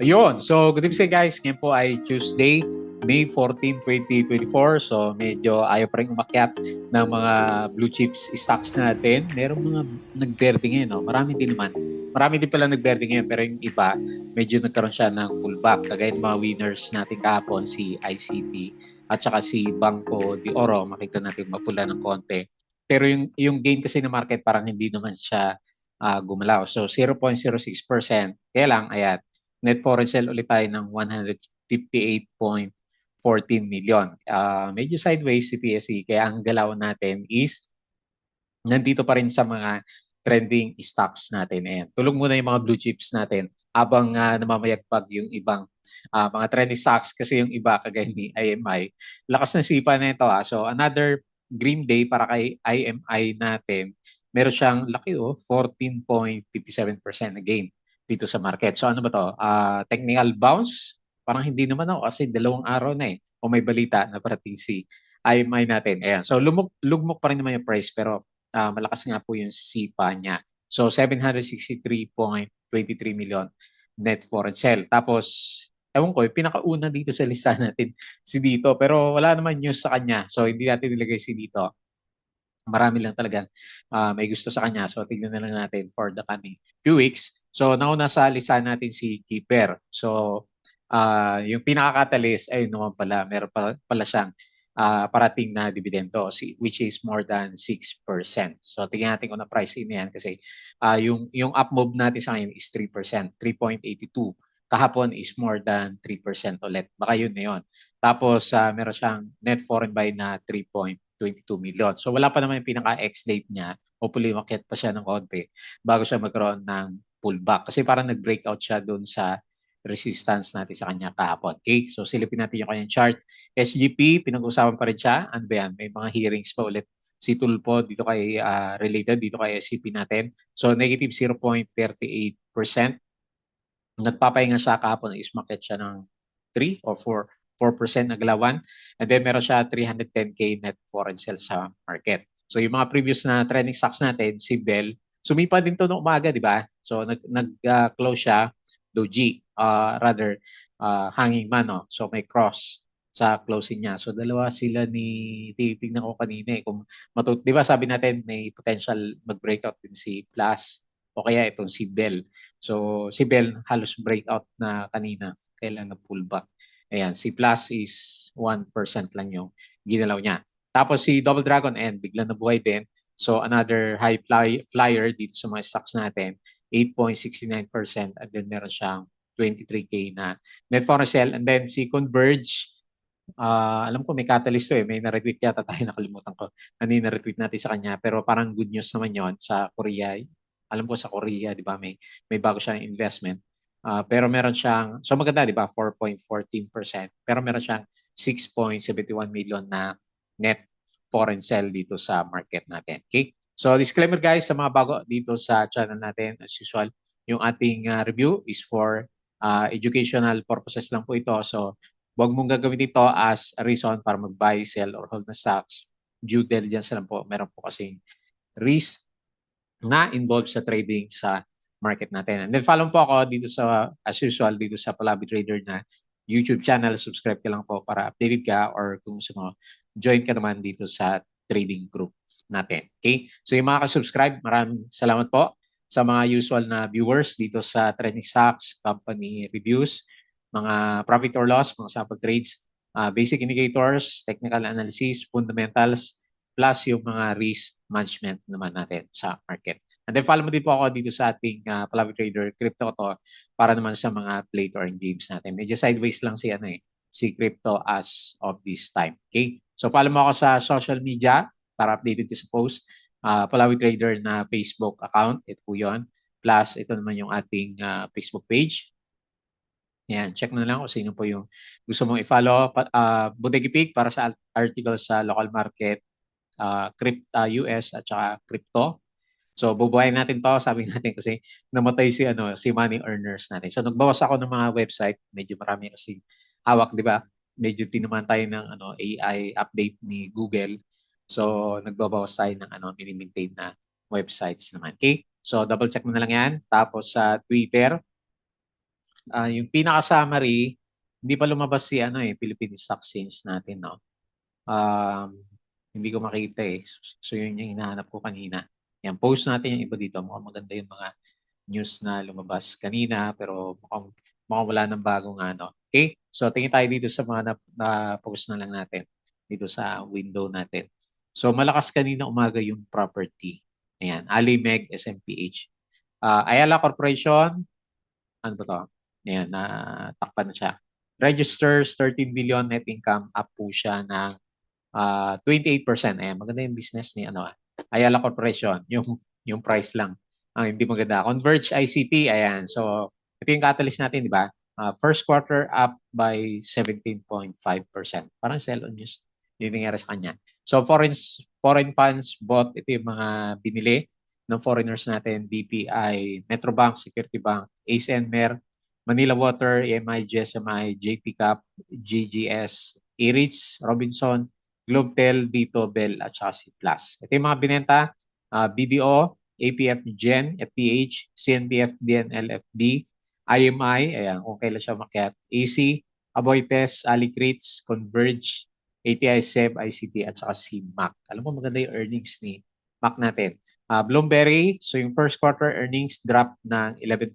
Ayun. So, good evening guys. Ngayon po ay Tuesday, May 14, 2024. So, medyo ayaw pa rin umakyat ng mga blue chips stocks natin. Merong mga nagberde ngayon, no? Marami din naman. Marami din pala nagberde ngayon, pero yung iba, medyo nagkaroon siya ng pullback. Kagaya ng mga winners natin kahapon, si ICT at saka si Banco de Oro. Makita natin mapula ng konti. Pero yung gain kasi ng market, parang hindi naman siya gumalaw. So, 0.06%. Kaya lang, ayan, net foreign sale ulit tayo ng 158.14 million. Medyo sideways si PSE, kaya ang galaw natin is nandito pa rin sa mga trending stocks natin. Ayan. Tulong muna yung mga blue chips natin habang namamayagpag yung ibang mga trending stocks kasi yung iba kagaya ni IMI. Lakas ng sipa na ito. So another green day para kay IMI natin. Meron siyang laki 14.57% na gain dito sa market. So ano ba to? Technical bounce? Parang hindi naman ako kasi 2 araw na o may balita na parating si IMI natin. Ayan. So lugmok pa rin naman yung price pero malakas nga po yung sipa niya. So 763.23 million net foreign sale. Tapos, ewan ko, pinakauna dito sa listahan natin si Dito. Pero wala naman news sa kanya. So hindi natin nilagay si Dito. Marami lang talagang may gusto sa kanya. So tignan na lang natin for the coming few weeks. So nauna sa listahan natin si Keeper. So yung pinaka-catalyst, ayun naman pala, meron pala siyang parating na dividendo, which is more than 6%. So tingnan natin kung na-price in yan kasi yung up move natin sa ngayon is 3%, 3.82. Kahapon is more than 3% ulit. Baka yun na yun. Tapos meron siyang net foreign buy na 3.22 million. So wala pa naman yung pinaka-ex date niya. Hopefully makit pa siya ng konti bago siya magkaroon ng pullback. Kasi parang nag-breakout siya doon sa resistance natin sa kanya kahapon. Okay? So silipin natin yung kanyang chart. SGP, pinag-usapan pa rin siya. Ano ba yan? May mga hearings pa ulit si Tulpo dito kay related dito kay SCP natin. So negative 0.38%. Nagpapahinga siya kahapon is market siya ng 3 or 4% na galawan. And then meron siya 310K net foreign sales sa market. So yung mga previous na trending stocks natin, si Bell, sumipa din to noong umaga, di ba? So nag-close siya, doji, rather hanging man, no? So may cross sa closing niya. So dalawa sila ni titingnan ko kanina kung di ba sabi natin may potential mag-breakout din si Plus o kaya itong si Bell. So si Bell halos breakout na kanina, kailan na pullback. Ayan, si Plus is 1% lang yung ginalaw niya. Tapos si Double Dragon N, biglang nabuhay din. So another high flyer dito sa mga stocks natin, 8.69%, and then meron siyang 23K na net foreign sale. And then si Converge, alam ko may catalyst to may na-retweet yata tayo, nakalimutan ko. Ano yung na-retweet natin sa kanya, pero parang good news naman yon sa Korea. Alam ko sa Korea, di ba, may bago siyang investment. Pero meron siyang, so maganda, di ba, 4.14%. Pero meron siyang 6.71 million na net foreign sale dito sa market natin. Okay? So disclaimer guys, sa mga bago dito sa channel natin, as usual, yung ating review is for educational purposes lang po ito. So huwag mong gagawin ito as a reason para mag-buy, sell, or hold na stocks. Due diligence lang po. Meron po kasing risk na involved sa trading sa market natin. And then follow po ako dito sa, as usual, dito sa Palabi Trader na YouTube channel. Subscribe ka lang po para updated ka or kung gusto mo, join ka naman dito sa trading group natin. Okay? So yung mga ka-subscribe, maraming salamat po sa mga usual na viewers dito sa trending stocks, company reviews, mga profit or loss, mga sample trades, basic indicators, technical analysis, fundamentals, plus yung mga risk management naman natin sa market. And then follow mo din po ako dito sa ating Palavi Trader Crypto to para naman sa mga play to earn games natin. Medyo sideways lang si crypto as of this time. Okay? So follow mo ako sa social media para updated ka sa post. Palawi Trader na Facebook account, ito po yun. Plus ito naman yung ating Facebook page. Yan, check na lang kung sino po yung gusto mong i-follow. Bodegi Peak para sa article sa local market, US at saka crypto. So bubuhayin natin to, sabi natin kasi namatay si money earners natin. So nagbawas ako ng mga website, medyo marami kasi hawak, di ba? Medyo tinuman tayo ng AI update ni Google. So nagbabawas tayo ng mini-maintain na websites naman. Okay? So double check mo na lang yan. Tapos sa Twitter, Yung pinaka-summary, hindi pa lumabas si Philippine Stock Exchange natin, no? Um, hindi ko makita eh. So yun yung hinahanap ko kanina. Yan, post natin yung iba dito. Mukhang maganda yung mga news na lumabas kanina, pero mukhang wala ng bagong ano. Okay? So tingin tayo dito sa mga na-post na lang natin dito sa window natin. So malakas kanina umaga yung property. Ayan, Alimeg, SMPH. Ayala Corporation, ano ba to? Ayan, natakpan na siya. Registers 13 billion net income, up po siya ng 28%. Ayan, maganda yung business ni Ayala Corporation. Yung price lang ang hindi maganda. Converge ICT, ayan. So, ito yung catalyst natin, di ba? First quarter up by 17.5%. Parang sell on news. Yung nangyari sa kanya. So, foreign funds bought, ito yung mga binili ng foreigners natin, BPI, Metrobank, Security Bank, Ace and Mer, Manila Water, EMI, GSMI, JT Cap, GGS, Erich, Robinson, Globetel, Dito, Bell, at saka si Plus. Ito yung mga binenta, BDO, APF Gen, FPH, CNBF, DNLFD, IMI, ayan, kung kailan siya makiat, AC, Aboites, Alicrates, Converge, ATI, SEB, ICT, at saka si Mac. Alam mo, maganda yung earnings ni Mac natin. Bloomberry, so yung first quarter earnings drop ng 11%.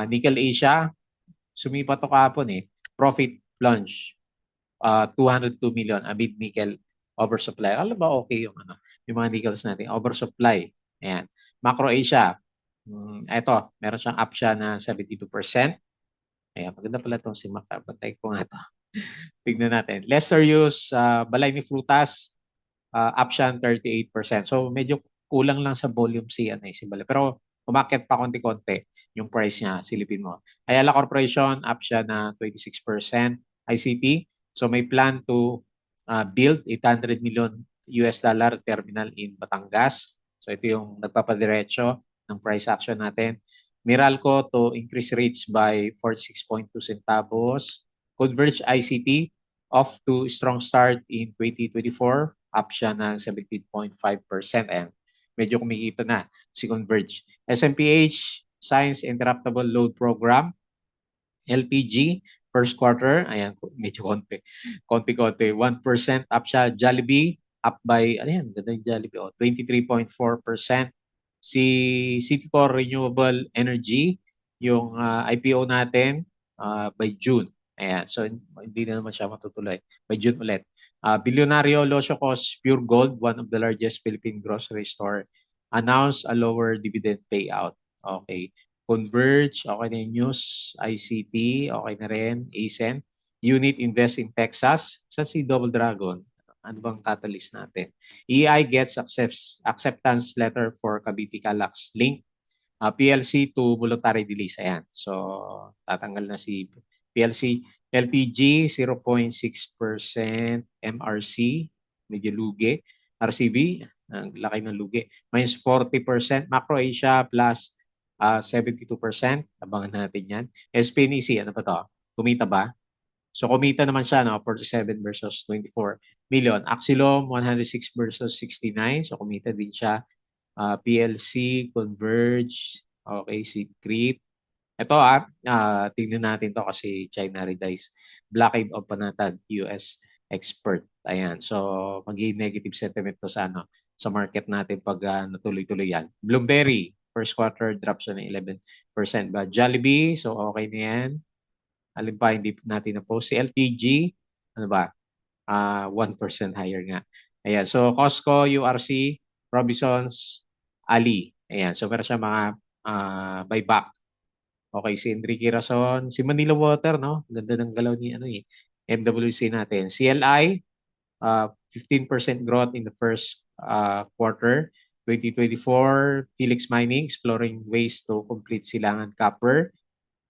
Nickel Asia, sumipat to kahapon eh. Profit plunge, 202 million amid nickel oversupply. Alam ba okay yung mga nickels natin, oversupply. Ayan. Macro Asia, ito, meron siyang up siya na 72%. Ayan, maganda pala itong si Mac. Bantay ko nga ito. Tignan natin. Lesser use, balay ni frutas, up siya ng 38%. So medyo kulang lang sa volume si Balay. Pero umakyat pa konti-konti yung price niya, silipin mo. Ayala Corporation, up siya na 26%. ICT, so may plan to build 800 million US dollar terminal in Batangas. So ito yung nagpapadiretso ng price action natin. Meralco to increase rates by 46.2 centavos. Converge ICT, off to strong start in 2024, up siya ng 17.5%. Ayan, medyo kumikita na si Converge. SMPH, Science Interruptible Load Program, LTG, first quarter, ayan, medyo konti-konti, 1% up siya. Jollibee, up by, ayan, ganda yung Jollibee, 23.4%. Si Citycore Renewable Energy, yung IPO natin by June. Ayan, so hindi na naman siya matutuloy. By June ulit. Billionario Losocos Pure Gold, one of the largest Philippine grocery store, announced a lower dividend payout. Okay. Converge, okay na yung News, ICT, okay na rin, ASEN. Unit Invest in Texas, sa si Double Dragon, ano bang catalyst natin? EI gets acceptance letter for Cavite Calax Link. PLC to voluntary release. Ayan. So, tatanggal na si PLC. LTG, 0.6%. MRC, medyo lugi. RCB, ang laki ng lugi. Minus 40%. Macro Asia, plus 72%. Abangan natin yan. SPNEC, ano ba to? Kumita ba? So kumita naman siya, 47 versus 24 million. Axilom, 106 versus 69. So kumita din siya. PLC, Converge, okay, Secret. Ito tingnan natin to kasi China Redice. Blockade of Panatag, US expert. Ayan. So magiging negative sentiment to sa market natin pag natuloy-tuloy yan. Bloomberry, first quarter drop siya ng 11%. But Jollibee, so okay na yan. Alin pa hindi natin na-post. Si LTG, ano ba? 1% higher nga. Ayan. So Costco, URC, Robinsons, Ali. Ayan. So meron siya mga buyback. Okay, si Enrique Rason, si Manila Water, no? Ganda ng galaw ni MWC natin. CLI, 15% growth in the first quarter 2024. Felix Mining, exploring ways to complete silangan copper.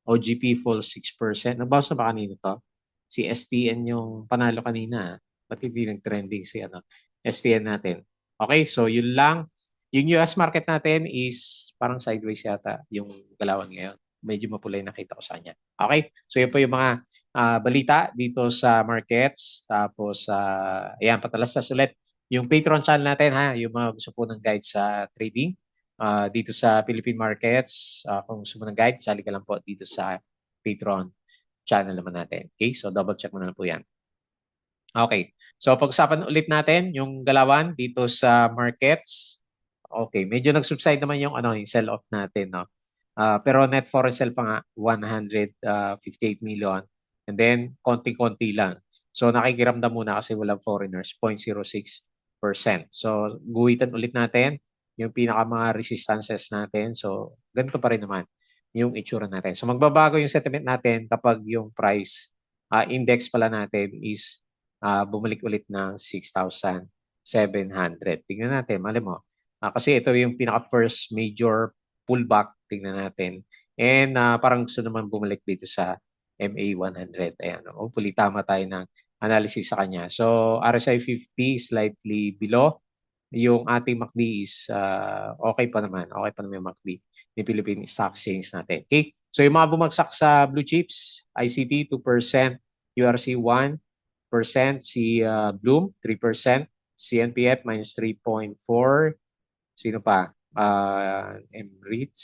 OGP falls 6%. Nabawas na ba kanina to? Si STN yung panalo kanina. Ba't hindi nag-trending si STN natin? Okay, so yun lang. Yung US market natin is parang sideways yata yung galawan ngayon. Medyo mapulay nakita ko sa kanya. Okay, so yun po yung mga balita dito sa markets. Tapos, ayan, patalastas ulit yung Patreon channel natin, ha? Yung mga gusto po ng guide sa trading. dito sa Philippine Markets. Kung gusto mo ng guide, sali ka lang po dito sa Patreon channel naman natin. Okay? So double check mo na lang po yan. Okay. So pag-usapan ulit natin yung galawan dito sa markets. Okay, medyo nag-subside naman yung yung sell-off natin, no. Pero net foreign sell pa nga 158 million. And then konti-konti lang. So nakikiramdam muna kasi walang foreigners, 0.06%. So guhitan ulit natin yung pinaka mga resistances natin. So ganito pa rin naman yung itsura natin. So magbabago yung sentiment natin kapag yung price index pala natin is bumalik ulit ng 6,700. Tingnan natin, mali mo. Kasi ito yung pinaka-first major pullback, tingnan natin. And parang gusto naman bumalik dito sa MA100. Ayan, hopefully tama tayo ng analysis sa kanya. So RSI 50 slightly below. Yung ating MACD is okay pa naman. Okay pa naman yung MACD ni Philippine Stock Exchange natin. Okay? So yung mga bumagsak sa blue chips, ICT 2%, URC 1%, si Bloom 3%, CNPF minus 3.4%, sino pa? MREITs,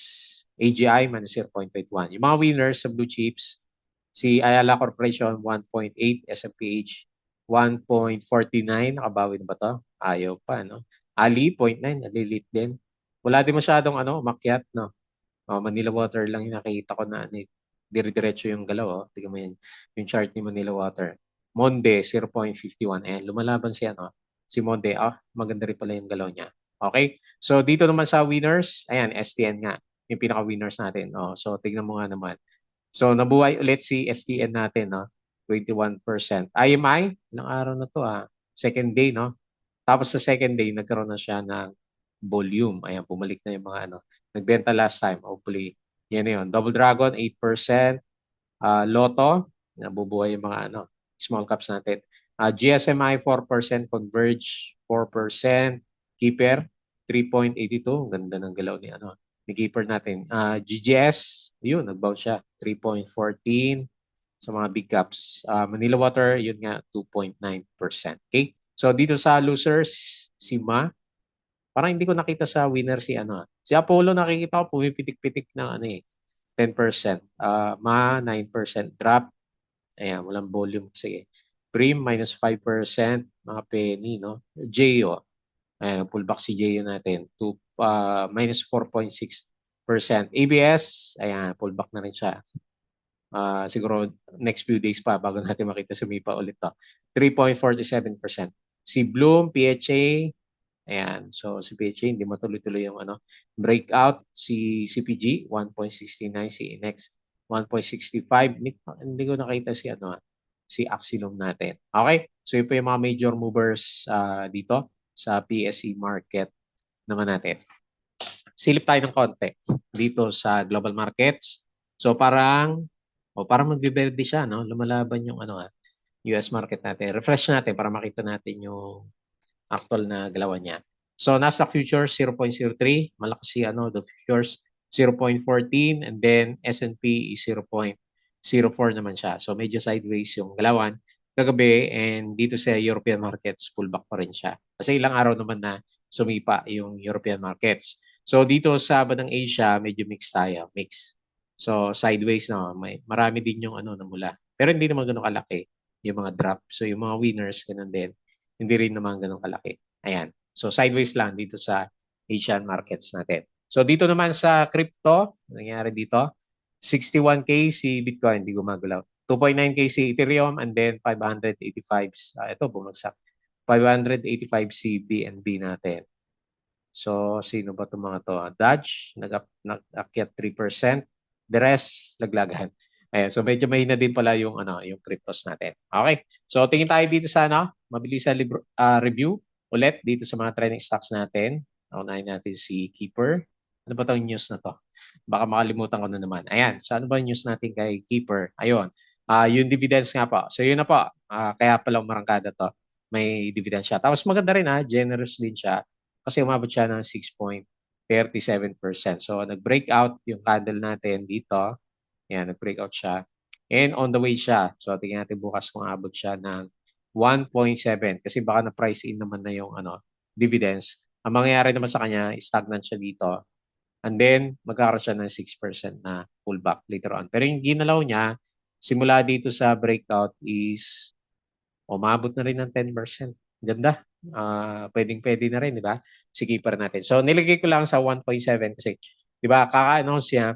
AGI minus 0.21. Yung mga winners sa blue chips, si Ayala Corporation 1.8, SMPH 1.49, nakabawi na ba to? Ayaw pa, no? Ali 0.9, nalilit din. Wala din masyadong umakyat, no? Manila Water lang yung nakita ko na dire-diretso yung galaw, oh. Tingnan mo yung chart ni Manila Water. Monde 0.51. Ayan, lumalaban siya, no? Si Monde, maganda rin pala yung galaw niya. Okay? So dito naman sa winners, ayan, STN nga, yung pinaka-winners natin. So tingnan mo nga naman. So nabuhay ulit si STN natin, no? 21%. IMI, ilang araw na to, second day, no? Tapos sa second day, nagkaroon na siya ng volume. Ayan, bumalik na yung mga nagbenta last time. Hopefully, yan na yun. Double Dragon, 8%. Lotto, nabubuhay yung mga small caps natin. GSMI, 4%. Converge, 4%. Keeper, 3.82. Ganda ng galaw ni Keeper natin. GGS, yun, nag-bounce siya. 3.14 sa mga big caps. Manila Water, yun nga, 2.9%. Okay? So dito sa losers, si Ma, parang hindi ko nakita sa winner si Si Apollo nakikita ko pumipitik-pitik ng 10%. Ma 9% drop. Ayan, walang volume kasi. Prim minus 5%, mga penny, no? JO. Ayan, pullback si JO natin to minus 4.6%. ABS, ayan, pullback na rin siya. Siguro next few days pa bago natin makita sumipa ulit to. 3.47%. Si Bloom, PHA, ayan. So si PHA hindi matuloy-tuloy yung breakout. Si CPG 1.69, si Inex 1.65. Hindi ko nakita si si Axilum natin. Okay? So yun po yung mga major movers dito sa PSE market naman natin. Silip tayo ng konti dito sa global markets. So parang magbiberde siya, no? Lumalaban yung US market natin. Refresh natin para makita natin yung actual na galawan niya. So Nasdaq futures 0.03, malakas si the futures 0.14, and then S&P is 0.04 naman siya. So medyo sideways yung galawan kagabi, and dito sa European markets pullback pa rin siya. Kasi ilang araw naman na sumipa yung European markets. So dito sa bandang Asia, medyo mix tayo, mix. So sideways na, marami din yung namula. Pero hindi naman gano'ng kalaki yung mga drop. So yung mga winners ganun din. Hindi rin naman gano'ng kalaki. Ayan. So sideways lang dito sa Asian markets natin. So dito naman sa crypto, nangyari dito, 61K si Bitcoin, hindi gumagalaw. 2.9K si Ethereum, and then 585. Ito bumagsak. 585 si BNB natin. So sino ba itong mga to? Dodge, nag-akyat 3%. The rest, laglagahan. Ayan, so medyo mahina din pala yung yung cryptos natin. Okay. So tingin tayo dito sa mabilis na review ulit dito sa mga trending stocks natin. Unahin natin si Keeper. Ano ba itong news na to? Baka makalimutan ko na naman. Ayan, so ano ba yung news natin kay Keeper? Ayun. Yung dividends nga po. So yun na po. Kaya pala umarangkada to. May dividend siya. Tapos maganda rin generous din siya kasi umabot siya ng 6.37%. So nag-breakout yung candle natin dito. Yan, nag-breakout siya. And on the way siya. So, tingnan natin bukas kung abot siya ng 1.7 kasi baka na-price in naman na yung dividends. Ang mangyayari naman sa kanya, stagnant siya dito. And then, magkakaroon siya ng 6% na pullback later on. Pero yung ginalaw niya, simula dito sa breakout is umabot na rin ng 10%. Ganda. Pwedeng-pwede na rin, di ba? Sige pa rin natin. So, nilagay ko lang sa 1.7 kasi, di ba, kaka-announce niya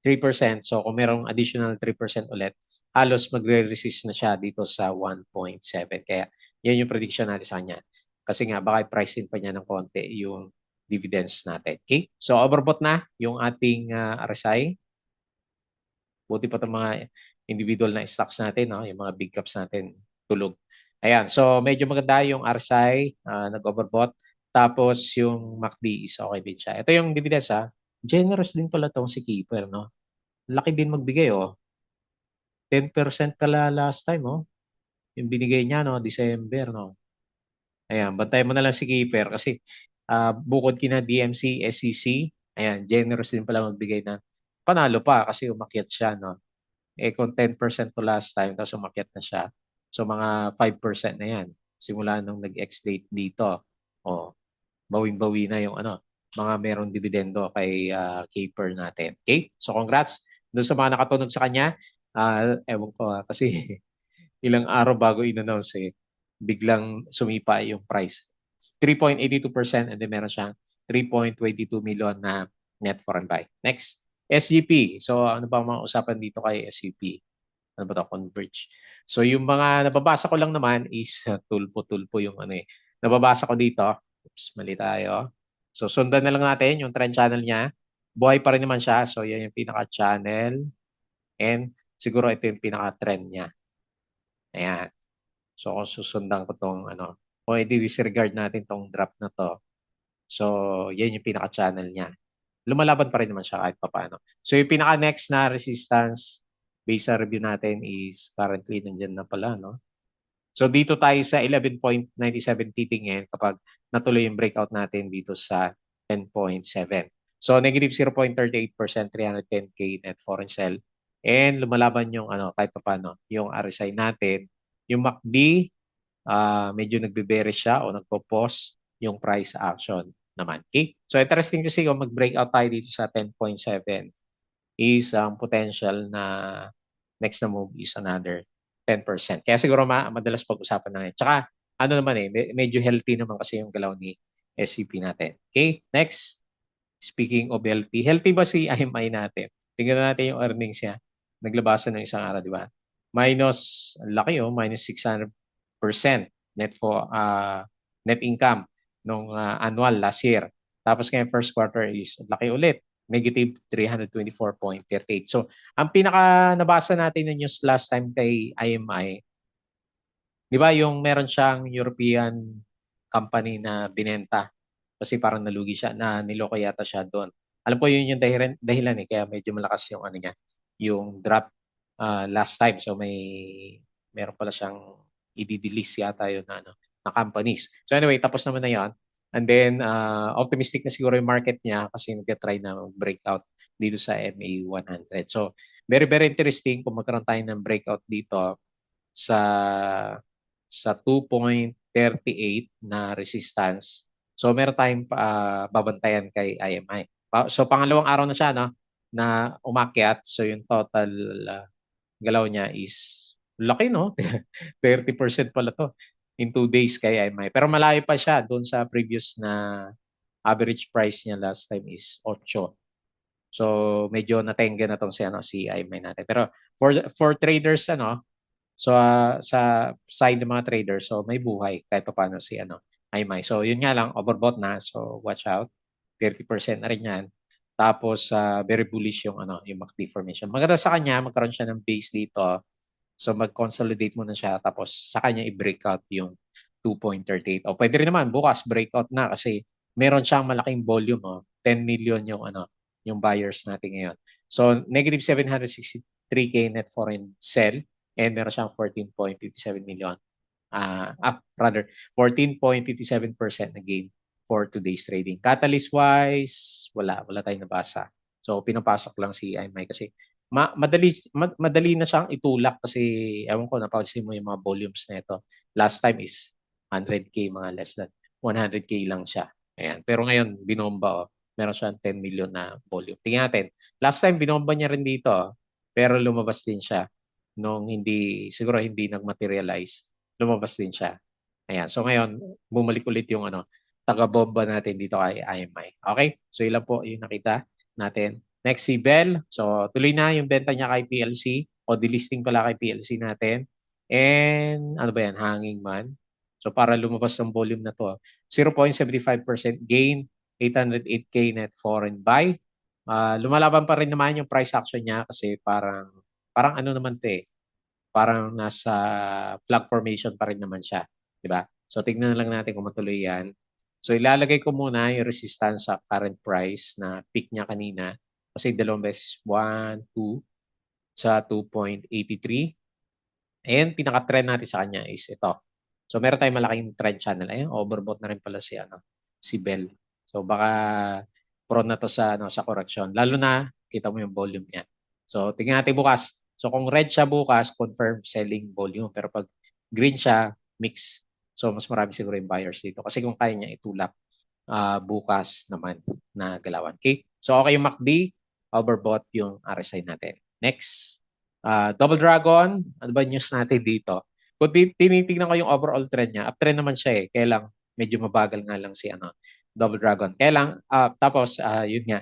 3%. So, kung merong additional 3% ulit, halos magre-resist na siya dito sa 1.7. Kaya, yan yung prediction natin sa kanya. Kasi nga, baka i-price in pa niya ng konti yung dividends natin. Okay? So, overbought na yung ating RSI. Buti pa itong mga individual na stocks natin, no? Yung mga big caps natin, tulog. Ayan, so medyo maganda yung RSI, nag-overbought. Tapos yung MACD is okay din siya. Ito yung dividends, ha. Generous din pala itong si Keeper, no? Laki din magbigay, oh. 10% pala last time, oh. Yung binigay niya, no? December, no? Ayan, bantayan mo na lang si Keeper kasi bukod kina DMC, SEC, ayan, generous din pala magbigay ng panalo pa kasi umakyat siya, no? Kung 10% to last time, tapos umakyat na siya. So, mga 5% na yan. Simula nung nag-ex-date dito. O, bawing-bawi na yung mga merong dividendo kay Caper natin. Okay? So, congrats doon sa mga nakatunog sa kanya. Ewan ko kasi ilang araw bago in-announce biglang sumipa yung price. 3.82% and then meron siyang 3.22 million na net foreign buy. Next, SGP. So ano ba mga usapan dito kay SGP? Ano ba ito? Converge. So yung mga nababasa ko lang naman is tulpo-tulpo yung Nababasa ko dito. Oops, mali tayo. So sundan na lang natin yung trend channel niya. Buhay pa rin naman siya. So yan yung pinaka-channel. And siguro ito yung pinaka-trend niya. Ayan. So kung susundan ko tong kung i-disregard natin tong drop na to. So yan yung pinaka-channel niya. Lumalaban pa rin naman siya kahit papaano. So yung pinaka-next na resistance based sa review natin is currently nandiyan na pala, no? So dito tayo sa 11.97 titingin kapag natuloy yung breakout natin dito sa 10.7. So negative 0.38%, 310K net foreign sell. And lumalaban yung kahit papaano, yung RSI natin. Yung MACD, medyo nagbe-bearish siya o nagpo-pause yung price action naman. Okay? So interesting to see kung mag-breakout tayo dito sa 10.7 is ang potential na next na move is another 10%. Kaya siguro madalas pag-usapan na ngayon. Tsaka naman medyo healthy naman kasi yung galaw ni SCP natin. Okay? Next. Speaking of healthy, healthy ba si IMI natin? Tingnan natin yung earnings niya. Naglabasan ng isang araw, di ba? Minus, laki minus 600% net income nung annual last year. Tapos ngayon first quarter is laki ulit, negative 324.38. So, ang pinaka nabasa natin ng news last time kay IMI, di ba yung meron siyang European company na binenta kasi parang nalugi siya, na niloko yata siya doon. Alam ko yun yung dahilan kaya medyo malakas yung niya, yung drop last time. So meron pala siyang i-delist yata yun na companies. So anyway, tapos naman na yon. And then optimistic na siguro yung market niya kasi nag-try na breakout dito sa MA 100. So very very interesting kung magkaroon tayo ng breakout dito sa 2.38 na resistance. So meron tayong babantayan kay IMI. So pangalawang araw na siya na umakyat. So yung total galaw niya is laki, no? 30% pala to in 2 days kay IMI. Pero malayo pa siya doon sa previous na average price niya last time is 8. So medyo natenga na tong si IMI natin. Pero for traders so sa side ng mga traders, so may buhay kahit paano si IMI. So yun nga lang, overbought na. So watch out. 30% na rin yan. Tapos very bullish yung yung MACD formation. Maganda sa kanya, magkaroon siya ng base dito. So mag-consolidate muna siya tapos sa kanya i-breakout yung 2.38. O pwede rin naman bukas breakout na kasi meron siyang malaking volume, 10 million yung yung buyers natin ngayon. So negative 763K net foreign sell and meron siyang 14.57 million. Rather 14.57% na gain for today's trading. Catalyst wise, wala tayong nabasa. So pinapasok lang si IMI kasi madali na siyang itulak kasi ewan ko napansin mo yung mga volumes na ito. Last time is 100K, mga less than 100K lang siya. Ayan. Pero ngayon binomba meron siyang 10 million na volume. Tingnan natin. Last time, binomba niya rin dito, pero lumabas din siya. Nung siguro hindi nag-materialize, lumabas din siya. Ayan. So ngayon, bumalik ulit yung taga-bomba natin dito kay IMI. Okay? So ilan po yung nakita natin. Next, si Bell. So tuloy na yung benta niya kay PLC o delisting pala kay PLC natin. And ano ba yan? Hanging man. So para lumabas ng volume na to, 0.75% gain, 808K net foreign buy. Lumalaban pa rin naman yung price action niya kasi parang ano naman 'to eh. Parang nasa flag formation pa rin naman siya, 'di ba? So tignan na lang natin kung matuloy 'yan. So ilalagay ko muna yung resistance sa current price na peak niya kanina kasi dalawang beses 1, 2 sa 2.83. And pinaka-trend natin sa kanya is ito. So meron tayong malaking trend channel. Ayun, overbought na rin pala si Bell. So baka prone na to sa correction. Lalo na kita mo yung volume niya. So tingnan natin bukas. So kung red siya bukas, confirm selling volume. Pero pag green siya, mix. So mas marami siguro yung buyers dito. Kasi kung kaya niya itulak bukas naman na galawan. Okay? So okay yung MACD, overbought yung RSI natin. Next. Double Dragon, ano ba news natin dito? Kung tinitingnan ko yung overall trend niya, uptrend naman siya eh. Kaya lang, medyo mabagal nga lang si Double Dragon. Kaya lang, tapos, yun nga,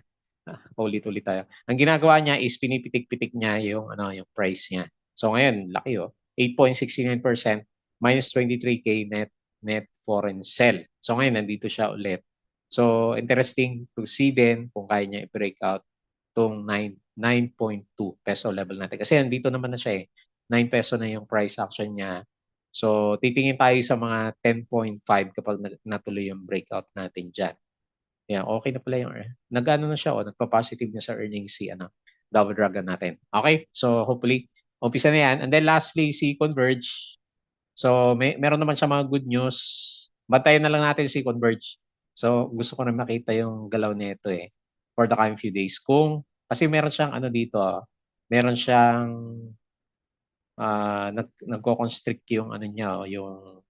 ulit-ulit tayo. Ang ginagawa niya is pinipitik-pitik niya yung price niya. So ngayon, laki 8.69%, minus 23K net foreign sell. So ngayon, nandito siya ulit. So interesting to see din kung kaya niya i-break out itong 9.2 peso level natin. Kasi nandito naman na siya eh. 9 peso na yung price action niya. So, titingin tayo sa mga 10.5 kapag natuloy yung breakout natin dyan. Yeah, okay na pala yung nag-ano na siya nagpa-positive na sa earnings si Double Dragon natin. Okay? So, hopefully, umpisa na yan. And then lastly, si Converge. So, meron naman siya mga good news. Bantayan na lang natin si Converge. So, gusto ko na makita yung galaw nito eh for the coming few days. Kasi meron siyang dito, meron siyang nagko-constrict yung niya, yung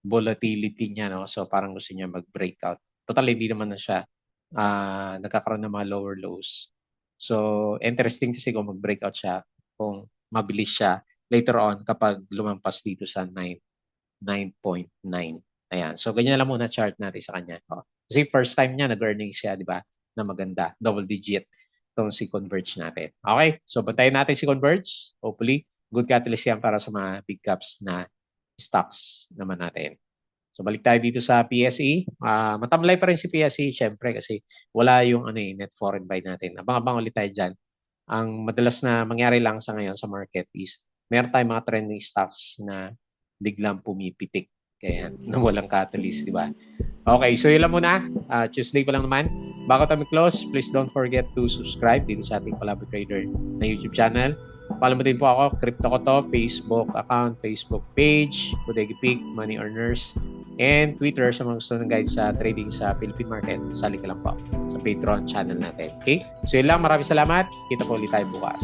volatility niya, no? So parang gusto niya mag-breakout. Total, hindi naman na siya nagkakaroon ng mga lower lows. So interesting kasi kung mag-breakout siya, kung mabilis siya later on kapag lumampas dito sa 9.9. Ayan. So ganyan lang muna chart natin sa kanya. Kasi first time niya nag-earnings siya, di ba? Na maganda, double digit itong si Converge natin. Okay? So bantayan natin si Converge. Hopefully, good catalyst yan para sa mga big caps na stocks naman natin. So balik tayo dito sa PSE. Matamlay pa rin si PSE, syempre, kasi wala yung net foreign buy natin. Abang-abang ulit tayo dyan. Ang madalas na mangyari lang sa ngayon sa market is meron tayong mga trending stocks na biglang pumipitik. Kaya na walang catalyst, di ba? Okay, so yun lang muna. Tuesday ko lang naman. Bago tayo close, please don't forget to subscribe dito sa ating Palabra Trader na YouTube channel. Follow mo din po ako, Crypto Koto, Facebook account, Facebook page, Bodega Pig, Money Earners, and Twitter sa mga gusto ng guide sa trading sa Philippine market. Sali ka lang po sa Patreon channel natin. Okay? So yun lang, maraming salamat. Kita po ulit tayo bukas.